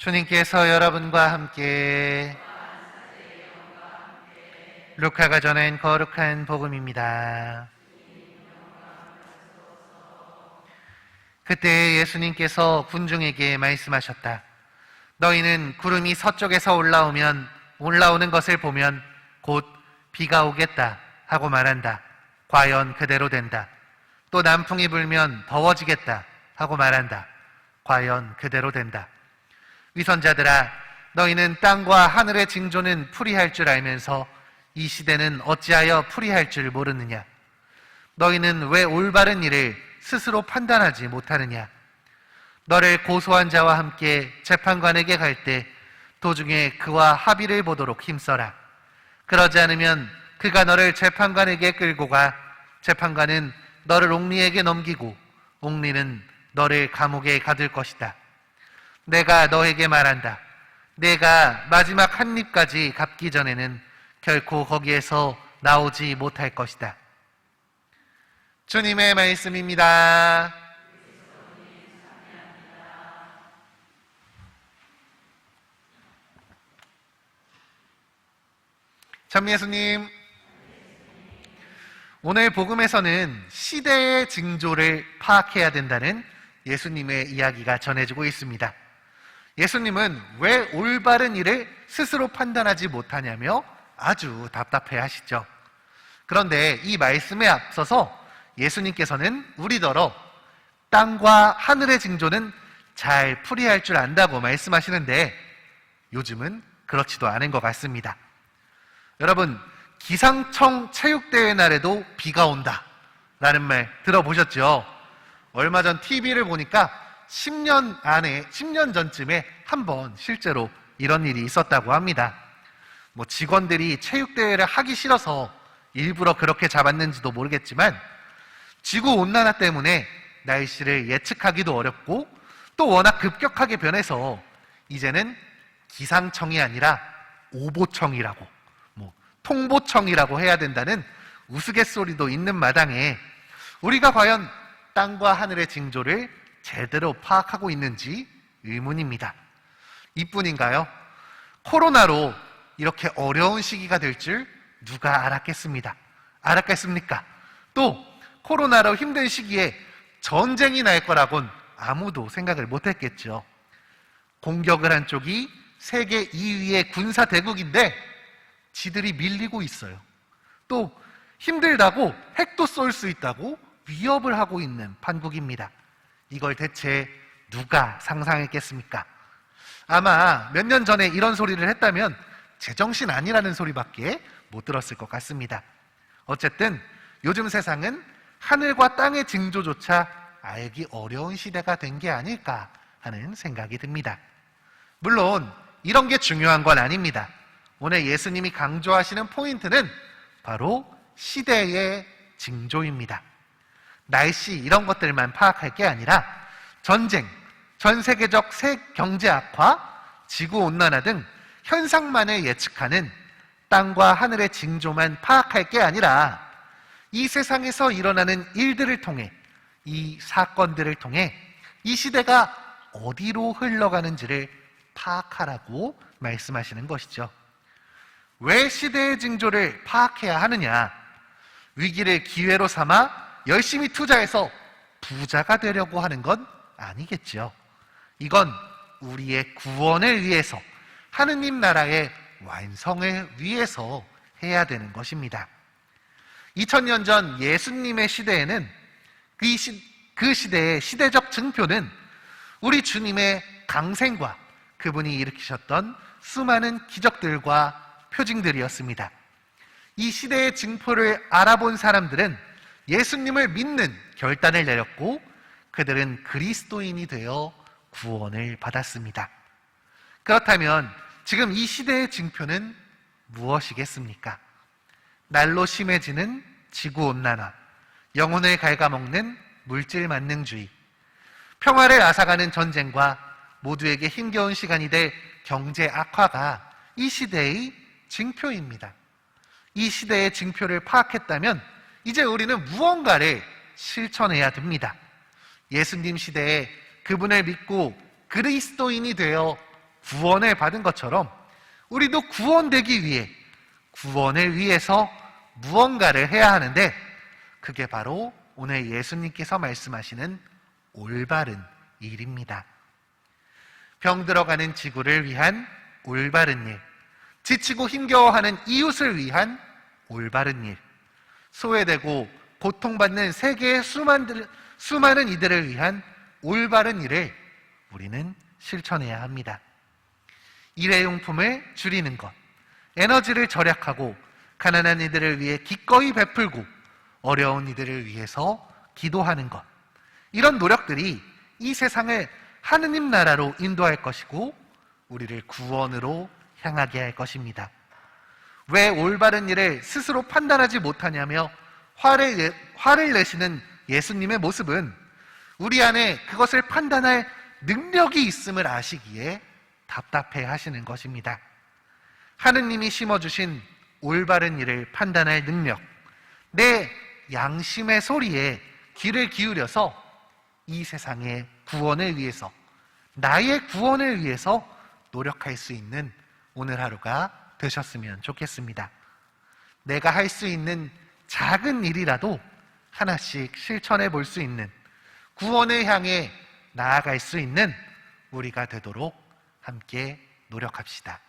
주님께서 여러분과 함께 루카가 전한 거룩한 복음입니다. 그때 예수님께서 군중에게 말씀하셨다. 너희는 구름이 서쪽에서 올라오는 것을 보면 곧 비가 오겠다 하고 말한다. 과연 그대로 된다. 또 남풍이 불면 더워지겠다 하고 말한다. 과연 그대로 된다. 위선자들아, 너희는 땅과 하늘의 징조는 풀이할 줄 알면서 이 시대는 어찌하여 풀이할 줄 모르느냐? 너희는 왜 올바른 일을 스스로 판단하지 못하느냐? 너를 고소한 자와 함께 재판관에게 갈 때 도중에 그와 합의를 보도록 힘써라. 그러지 않으면 그가 너를 재판관에게 끌고 가 재판관은 너를 옥리에게 넘기고 옥리는 너를 감옥에 가둘 것이다. 내가 너에게 말한다. 내가 마지막 한 입까지 갚기 전에는 결코 거기에서 나오지 못할 것이다. 주님의 말씀입니다. 참 예수님, 오늘 복음에서는 시대의 징조를 파악해야 된다는 예수님의 이야기가 전해지고 있습니다. 예수님은 왜 올바른 일을 스스로 판단하지 못하냐며 아주 답답해 하시죠. 그런데 이 말씀에 앞서서 예수님께서는 우리더러 땅과 하늘의 징조는 잘 풀이할 줄 안다고 말씀하시는데 요즘은 그렇지도 않은 것 같습니다. 여러분, 기상청 체육대회 날에도 비가 온다 라는 말 들어보셨죠? 얼마 전 TV를 보니까 10년 전쯤에 한번 실제로 이런 일이 있었다고 합니다. 직원들이 체육대회를 하기 싫어서 일부러 그렇게 잡았는지도 모르겠지만 지구온난화 때문에 날씨를 예측하기도 어렵고 또 워낙 급격하게 변해서 이제는 기상청이 아니라 오보청이라고 통보청이라고 해야 된다는 우스갯소리도 있는 마당에 우리가 과연 땅과 하늘의 징조를 제대로 파악하고 있는지 의문입니다. 이뿐인가요? 코로나로 이렇게 어려운 시기가 될 줄 누가 알았겠습니까? 또 코로나로 힘든 시기에 전쟁이 날 거라곤 아무도 생각을 못했겠죠. 공격을 한 쪽이 세계 2위의 군사 대국인데 지들이 밀리고 있어요. 또 힘들다고 핵도 쏠 수 있다고 위협을 하고 있는 판국입니다. 이걸 대체 누가 상상했겠습니까? 아마 몇 년 전에 이런 소리를 했다면 제정신 아니라는 소리밖에 못 들었을 것 같습니다. 어쨌든 요즘 세상은 하늘과 땅의 징조조차 알기 어려운 시대가 된 게 아닐까 하는 생각이 듭니다. 물론 이런 게 중요한 건 아닙니다. 오늘 예수님이 강조하시는 포인트는 바로 시대의 징조입니다. 날씨 이런 것들만 파악할 게 아니라 전쟁, 전 세계적 경제 악화, 지구온난화 등 현상만을 예측하는 땅과 하늘의 징조만 파악할 게 아니라 이 세상에서 일어나는 일들을 통해 이 사건들을 통해 이 시대가 어디로 흘러가는지를 파악하라고 말씀하시는 것이죠. 왜 시대의 징조를 파악해야 하느냐? 위기를 기회로 삼아 열심히 투자해서 부자가 되려고 하는 건 아니겠죠. 이건 우리의 구원을 위해서, 하느님 나라의 완성을 위해서 해야 되는 것입니다. 2000년 전 예수님의 시대에는 그 시대의 시대적 증표는 우리 주님의 강생과 그분이 일으키셨던 수많은 기적들과 표징들이었습니다. 이 시대의 징표를 알아본 사람들은 예수님을 믿는 결단을 내렸고 그들은 그리스도인이 되어 구원을 받았습니다. 그렇다면 지금 이 시대의 징표는 무엇이겠습니까? 날로 심해지는 지구온난화, 영혼을 갉아먹는 물질 만능주의, 평화를 앗아가는 전쟁과 모두에게 힘겨운 시간이 될 경제 악화가 이 시대의 징표입니다. 이 시대의 징표를 파악했다면 이제 우리는 무언가를 실천해야 됩니다. 예수님 시대에 그분을 믿고 그리스도인이 되어 구원을 받은 것처럼 우리도 구원되기 위해 구원을 위해서 무언가를 해야 하는데 그게 바로 오늘 예수님께서 말씀하시는 올바른 일입니다. 병들어가는 지구를 위한 올바른 일, 지치고 힘겨워하는 이웃을 위한 올바른 일, 소외되고 고통받는 세계의 수많은 이들을 위한 올바른 일을 우리는 실천해야 합니다. 일회용품을 줄이는 것, 에너지를 절약하고 가난한 이들을 위해 기꺼이 베풀고 어려운 이들을 위해서 기도하는 것, 이런 노력들이 이 세상을 하느님 나라로 인도할 것이고 우리를 구원으로 향하게 할 것입니다. 왜 올바른 일을 스스로 판단하지 못하냐며 화를 내시는 예수님의 모습은 우리 안에 그것을 판단할 능력이 있음을 아시기에 답답해 하시는 것입니다. 하느님이 심어주신 올바른 일을 판단할 능력, 내 양심의 소리에 귀를 기울여서 이 세상의 구원을 위해서, 나의 구원을 위해서 노력할 수 있는 오늘 하루가 되셨으면 좋겠습니다. 내가 할 수 있는 작은 일이라도 하나씩 실천해 볼 수 있는, 구원을 향해 나아갈 수 있는 우리가 되도록 함께 노력합시다.